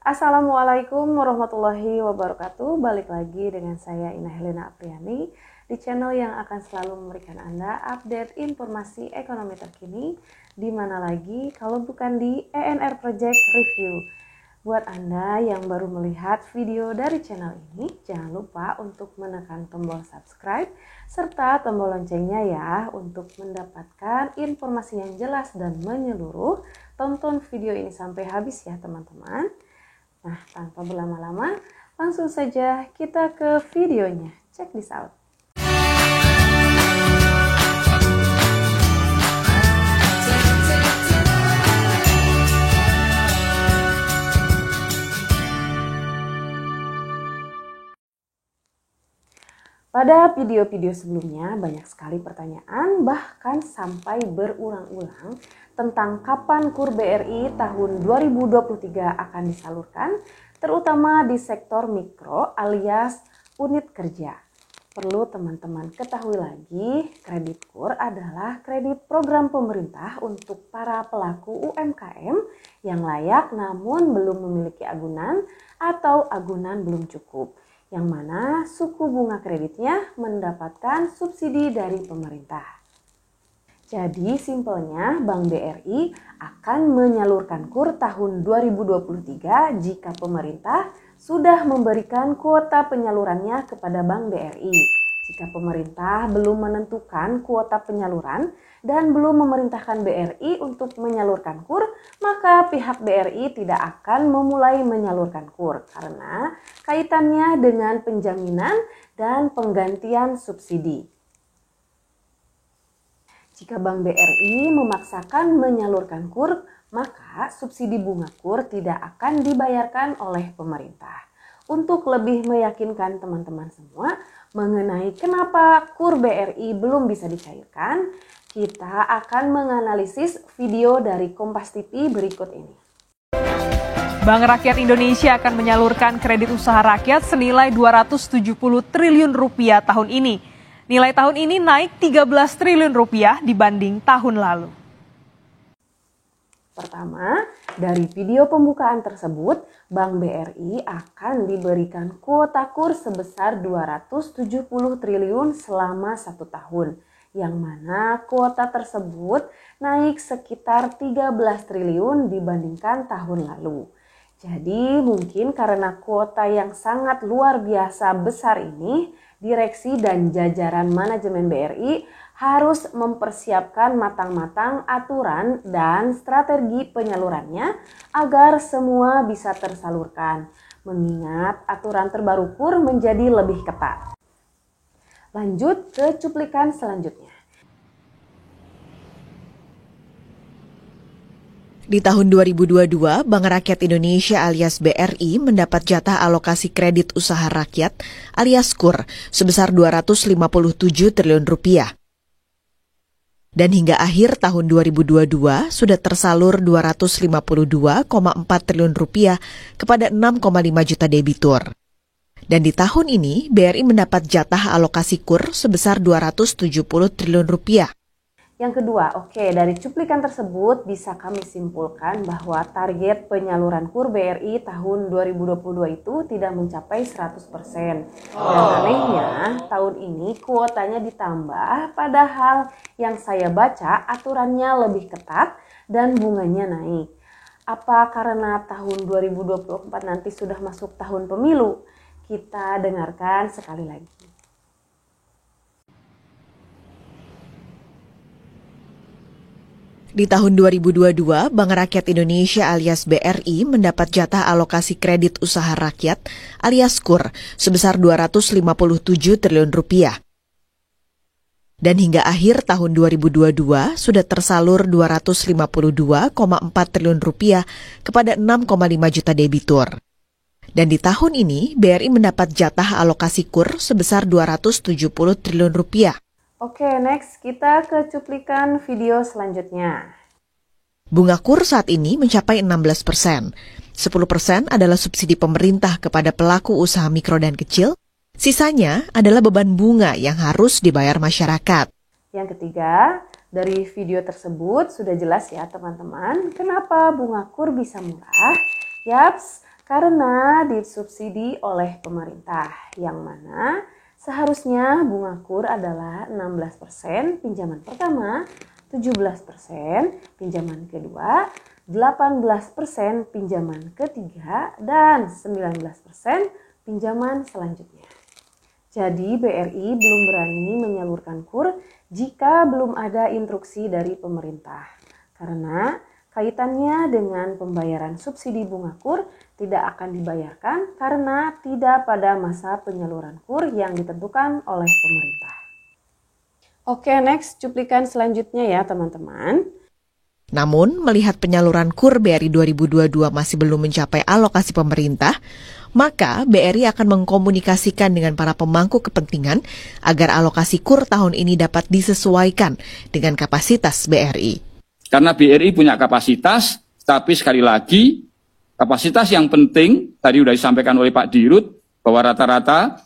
Assalamualaikum warahmatullahi wabarakatuh. Balik lagi dengan saya Ina Helena Apriani di channel yang akan selalu memberikan Anda update informasi ekonomi terkini di mana lagi kalau bukan di ENR Project Review. Buat Anda yang baru melihat video dari channel ini, jangan lupa untuk menekan tombol subscribe serta tombol loncengnya ya untuk mendapatkan informasi yang jelas dan menyeluruh. Tonton video ini sampai habis ya teman-teman. Nah, tanpa berlama-lama, langsung saja kita ke videonya. Check this out. Pada video-video sebelumnya banyak sekali pertanyaan bahkan sampai berulang-ulang tentang kapan KUR BRI tahun 2023 akan disalurkan, terutama di sektor mikro alias unit kerja. Perlu teman-teman ketahui lagi, kredit KUR adalah kredit program pemerintah untuk para pelaku UMKM yang layak namun belum memiliki agunan atau agunan belum cukup, yang mana suku bunga kreditnya mendapatkan subsidi dari pemerintah. Jadi simpelnya Bank BRI akan menyalurkan KUR tahun 2023 jika pemerintah sudah memberikan kuota penyalurannya kepada Bank BRI. Jika pemerintah belum menentukan kuota penyaluran dan belum memerintahkan BRI untuk menyalurkan KUR, maka pihak BRI tidak akan memulai menyalurkan KUR karena kaitannya dengan penjaminan dan penggantian subsidi. Jika Bank BRI memaksakan menyalurkan KUR, maka subsidi bunga KUR tidak akan dibayarkan oleh pemerintah. Untuk lebih meyakinkan teman-teman semua mengenai kenapa KUR BRI belum bisa dicairkan, kita akan menganalisis video dari Kompas TV berikut ini. Bank Rakyat Indonesia akan menyalurkan kredit usaha rakyat senilai 270 triliun rupiah tahun ini. Nilai tahun ini naik 13 triliun rupiah dibanding tahun lalu. Pertama, dari video pembukaan tersebut, Bank BRI akan diberikan kuota KUR sebesar 270 triliun selama 1 tahun, yang mana kuota tersebut naik sekitar 13 triliun dibandingkan tahun lalu. Jadi mungkin karena kuota yang sangat luar biasa besar ini, direksi dan jajaran manajemen BRI harus mempersiapkan matang-matang aturan dan strategi penyalurannya agar semua bisa tersalurkan, mengingat aturan terbaru KUR menjadi lebih ketat. Lanjut ke cuplikan selanjutnya. Di tahun 2022, Bank Rakyat Indonesia alias BRI mendapat jatah alokasi kredit usaha rakyat alias KUR sebesar 257 triliun rupiah. Dan hingga akhir tahun 2022 sudah tersalur 252,4 triliun rupiah kepada 6,5 juta debitur. Dan di tahun ini BRI mendapat jatah alokasi KUR sebesar 270 triliun rupiah. Yang kedua, dari cuplikan tersebut bisa kami simpulkan bahwa target penyaluran KUR BRI tahun 2022 itu tidak mencapai 100%. Dan anehnya, tahun ini kuotanya ditambah padahal yang saya baca aturannya lebih ketat dan bunganya naik. Apa karena tahun 2024 nanti sudah masuk tahun pemilu? Kita dengarkan sekali lagi. Di tahun 2022, Bank Rakyat Indonesia alias BRI mendapat jatah alokasi kredit usaha rakyat alias KUR sebesar 257 triliun rupiah. Dan hingga akhir tahun 2022 sudah tersalur 252,4 triliun rupiah kepada 6,5 juta debitur. Dan di tahun ini BRI mendapat jatah alokasi KUR sebesar 270 triliun rupiah. Next kita ke cuplikan video selanjutnya. Bunga KUR saat ini mencapai 16%. 10% adalah subsidi pemerintah kepada pelaku usaha mikro dan kecil. Sisanya adalah beban bunga yang harus dibayar masyarakat. Yang ketiga, dari video tersebut sudah jelas ya teman-teman, kenapa bunga KUR bisa murah? Yaps, Karena disubsidi oleh pemerintah, yang mana seharusnya bunga KUR adalah 16% pinjaman pertama, 17% pinjaman kedua, 18% pinjaman ketiga, dan 19% pinjaman selanjutnya. Jadi BRI belum berani menyalurkan KUR jika belum ada instruksi dari pemerintah. Karena kaitannya dengan pembayaran subsidi bunga KUR tidak akan dibayarkan karena tidak pada masa penyaluran KUR yang ditentukan oleh pemerintah. Oke, next cuplikan selanjutnya ya teman-teman. Namun, melihat penyaluran KUR BRI 2022 masih belum mencapai alokasi pemerintah, maka BRI akan mengkomunikasikan dengan para pemangku kepentingan agar alokasi KUR tahun ini dapat disesuaikan dengan kapasitas BRI. Karena BRI punya kapasitas, tapi sekali lagi, kapasitas yang penting, tadi sudah disampaikan oleh Pak Dirut, bahwa rata-rata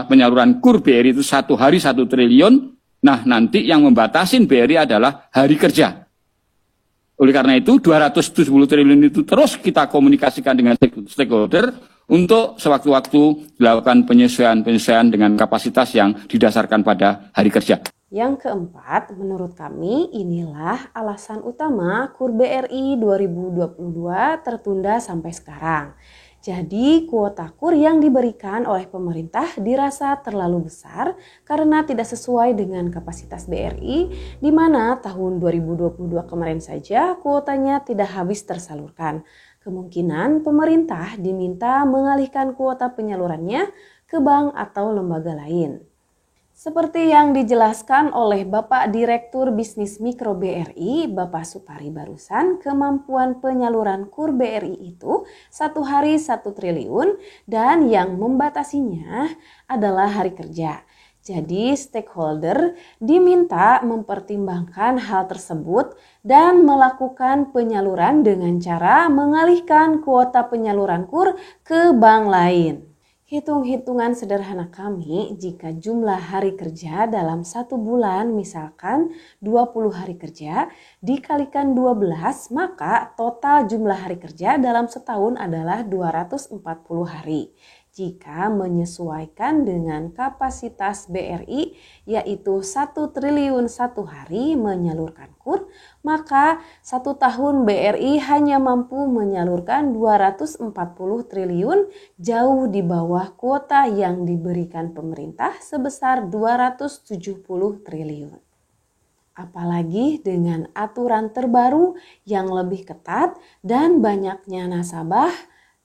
penyaluran KUR BRI itu 1 hari 1 triliun, nah nanti yang membatasin BRI adalah hari kerja. Oleh karena itu 270 triliun itu terus kita komunikasikan dengan stakeholder untuk sewaktu-waktu dilakukan penyesuaian dengan kapasitas yang didasarkan pada hari kerja. Yang keempat, menurut kami inilah alasan utama KUR BRI 2022 tertunda sampai sekarang. Jadi kuota KUR yang diberikan oleh pemerintah dirasa terlalu besar karena tidak sesuai dengan kapasitas BRI, di mana tahun 2022 kemarin saja kuotanya tidak habis tersalurkan. Kemungkinan pemerintah diminta mengalihkan kuota penyalurannya ke bank atau lembaga lain. Seperti yang dijelaskan oleh Bapak Direktur Bisnis Mikro BRI, Bapak Supari barusan, kemampuan penyaluran KUR BRI itu 1 hari 1 triliun dan yang membatasinya adalah hari kerja. Jadi stakeholder diminta mempertimbangkan hal tersebut dan melakukan penyaluran dengan cara mengalihkan kuota penyaluran KUR ke bank lain. Hitung-hitungan sederhana kami, jika jumlah hari kerja dalam 1 bulan misalkan 20 hari kerja dikalikan 12, maka total jumlah hari kerja dalam setahun adalah 240 hari. Jika menyesuaikan dengan kapasitas BRI yaitu 1 triliun 1 hari menyalurkan KUR, maka 1 tahun BRI hanya mampu menyalurkan 240 triliun jauh di bawah kuota yang diberikan pemerintah sebesar 270 triliun. Apalagi dengan aturan terbaru yang lebih ketat dan banyaknya nasabah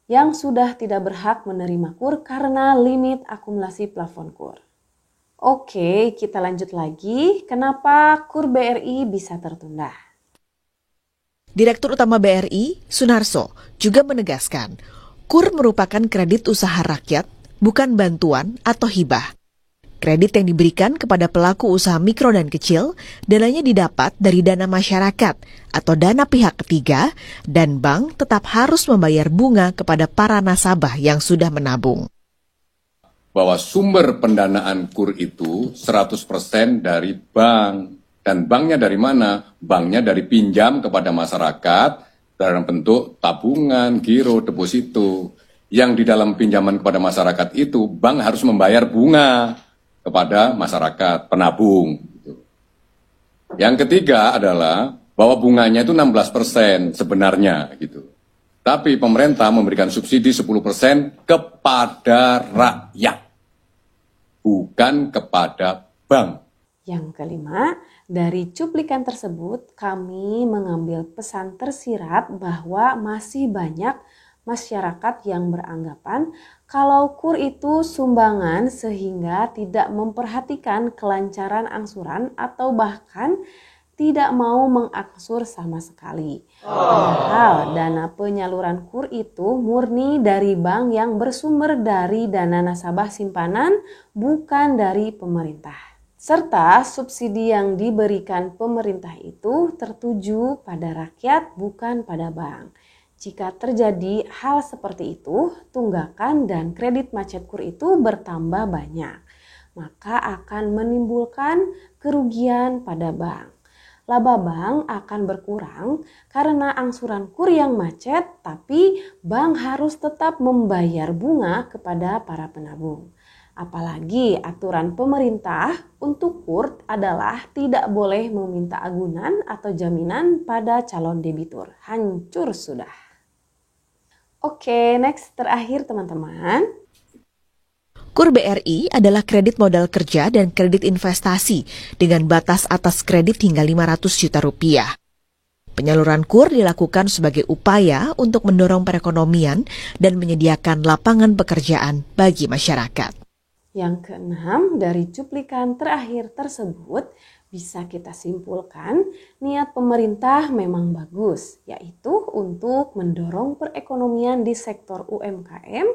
yang sudah tidak berhak menerima KUR karena limit akumulasi plafon KUR. Oke, kita lanjut lagi. Kenapa KUR BRI bisa tertunda? Direktur Utama BRI, Sunarso, juga menegaskan, KUR merupakan kredit usaha rakyat, bukan bantuan atau hibah. Kredit yang diberikan kepada pelaku usaha mikro dan kecil, dananya didapat dari dana masyarakat atau dana pihak ketiga, dan bank tetap harus membayar bunga kepada para nasabah yang sudah menabung. Bahwa sumber pendanaan KUR itu 100% dari bank. Dan banknya dari mana? Banknya dari pinjam kepada masyarakat dalam bentuk tabungan, giro, deposito. Yang di dalam pinjaman kepada masyarakat itu, bank harus membayar bunga kepada masyarakat penabung. Yang ketiga adalah bahwa bunganya itu 16% sebenarnya gitu. Tapi pemerintah memberikan subsidi 10% kepada rakyat, bukan kepada bank. Yang kelima, dari cuplikan tersebut kami mengambil pesan tersirat bahwa masih banyak masyarakat yang beranggapan kalau KUR itu sumbangan sehingga tidak memperhatikan kelancaran angsuran atau bahkan tidak mau mengangsur sama sekali. Padahal dana penyaluran KUR itu murni dari bank yang bersumber dari dana nasabah simpanan, bukan dari pemerintah. Serta subsidi yang diberikan pemerintah itu tertuju pada rakyat, bukan pada bank. Jika terjadi hal seperti itu, tunggakan dan kredit macet KUR itu bertambah banyak, maka akan menimbulkan kerugian pada bank. laba bank akan berkurang karena angsuran KUR yang macet, tapi bank harus tetap membayar bunga kepada para penabung. Apalagi aturan pemerintah untuk KUR adalah tidak boleh meminta agunan atau jaminan pada calon debitur. Hancur sudah. Oke, next terakhir teman-teman. KUR BRI adalah kredit modal kerja dan kredit investasi dengan batas atas kredit hingga 500 juta rupiah. Penyaluran KUR dilakukan sebagai upaya untuk mendorong perekonomian dan menyediakan lapangan pekerjaan bagi masyarakat. Yang keenam, dari cuplikan terakhir tersebut bisa kita simpulkan niat pemerintah memang bagus, yaitu untuk mendorong perekonomian di sektor UMKM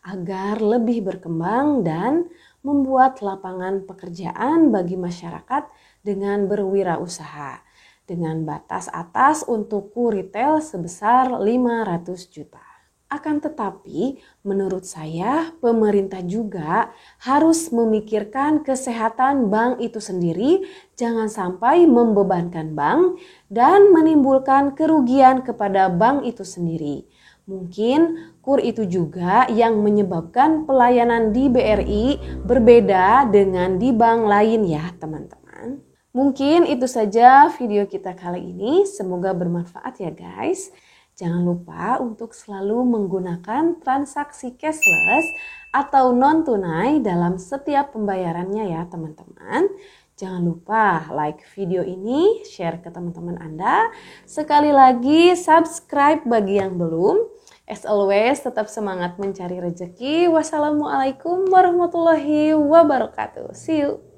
agar lebih berkembang dan membuat lapangan pekerjaan bagi masyarakat dengan berwirausaha dengan batas atas untuk KUR retail sebesar 500 juta. Akan tetapi, menurut saya, pemerintah juga harus memikirkan kesehatan bank itu sendiri, jangan sampai membebankan bank dan menimbulkan kerugian kepada bank itu sendiri. Mungkin KUR itu juga yang menyebabkan pelayanan di BRI berbeda dengan di bank lain ya teman-teman. Mungkin itu saja video kita kali ini, semoga bermanfaat ya guys. Jangan lupa untuk selalu menggunakan transaksi cashless atau non-tunai dalam setiap pembayarannya ya teman-teman. Jangan lupa like video ini, share ke teman-teman Anda. Sekali lagi subscribe bagi yang belum. As always tetap semangat mencari rezeki. Wassalamualaikum warahmatullahi wabarakatuh. See you.